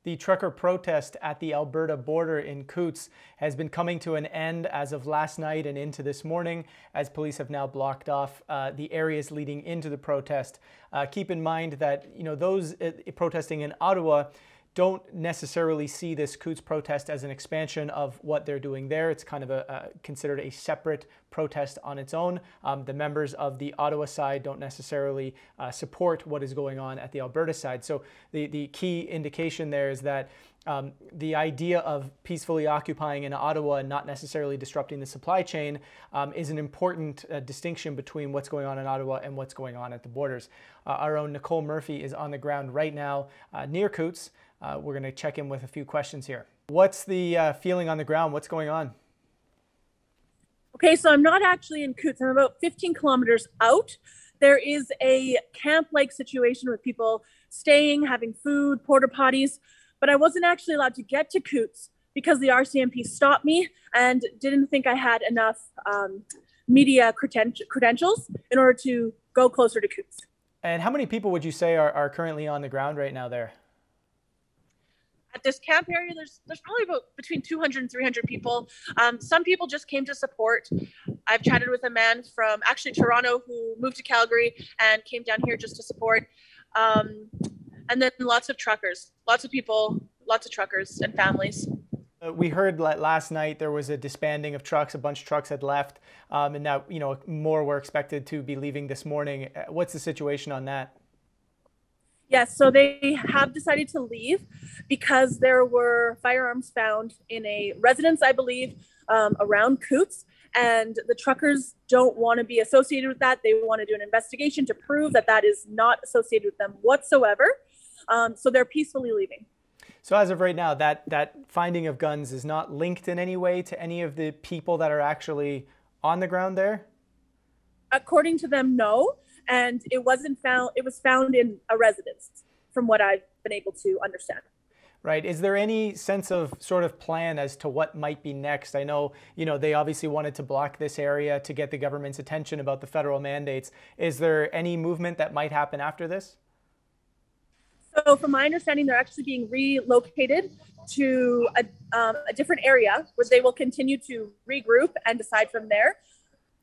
The trucker protest at the Alberta border in Coutts has been coming to an end as of last night and into this morning, as police have now blocked off the areas leading into the protest. Keep in mind that those protesting in Ottawa don't necessarily see this Coutts protest as an expansion of what they're doing there. It's kind of considered a separate protest on its own. The members of the Ottawa side don't necessarily support what is going on at the Alberta side. So the key indication there is that the idea of peacefully occupying in Ottawa and not necessarily disrupting the supply chain is an important distinction between what's going on in Ottawa and what's going on at the borders. Our own Nicole Murphy is on the ground right now near Coutts. We're going to check in with a few questions here. What's the feeling on the ground? What's going on? Okay, so I'm not actually in Coutts. I'm about 15 kilometers out. There is a camp-like situation with people staying, having food, porta potties, but I wasn't actually allowed to get to Coutts because the RCMP stopped me and didn't think I had enough media credentials in order to go closer to Coutts. And how many people would you say are currently on the ground right now there? At this camp area, there's probably about between 200 and 300 people. Some people just came to support. I've chatted with a man from actually Toronto who moved to Calgary and came down here just to support. And then lots of truckers, lots of people, lots of truckers and families. We heard last night there was a disbanding of trucks. A bunch of trucks had left, and now more were expected to be leaving this morning. What's the situation on that? Yes, so they have decided to leave because there were firearms found in a residence, I believe, around Coutts, and the truckers don't want to be associated with that. They want to do an investigation to prove that that is not associated with them whatsoever. So they're peacefully leaving. So as of right now, that finding of guns is not linked in any way to any of the people that are actually on the ground there? According to them, no. And it wasn't found, it was found in a residence, from what I've been able to understand. Right. Is there any sense of sort of plan as to what might be next? I know, they obviously wanted to block this area to get the government's attention about the federal mandates. Is there any movement that might happen after this? So from my understanding, they're actually being relocated to a different area where they will continue to regroup and decide from there.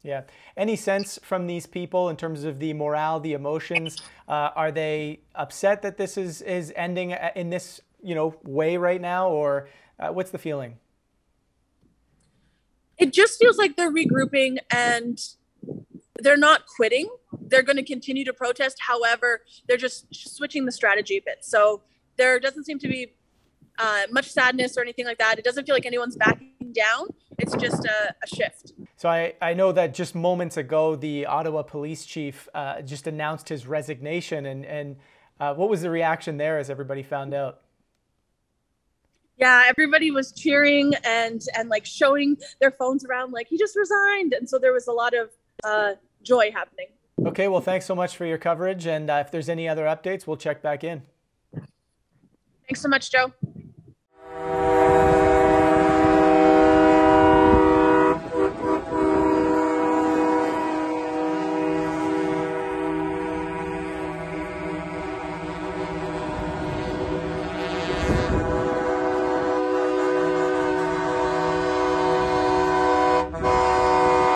Yeah. Any sense from these people in terms of the morale, the emotions? Are they upset that this is ending in this, way right now, or what's the feeling? It just feels like they're regrouping and they're not quitting. They're going to continue to protest. However, they're just switching the strategy a bit. So there doesn't seem to be much sadness or anything like that. It doesn't feel like anyone's backing down. It's just a shift. So I know that just moments ago, the Ottawa police chief just announced his resignation. And what was the reaction there as everybody found out? Yeah, everybody was cheering and like showing their phones around like he just resigned. And so there was a lot of joy happening. Okay, well, thanks so much for your coverage. And if there's any other updates, we'll check back in. Thanks so much, Joe.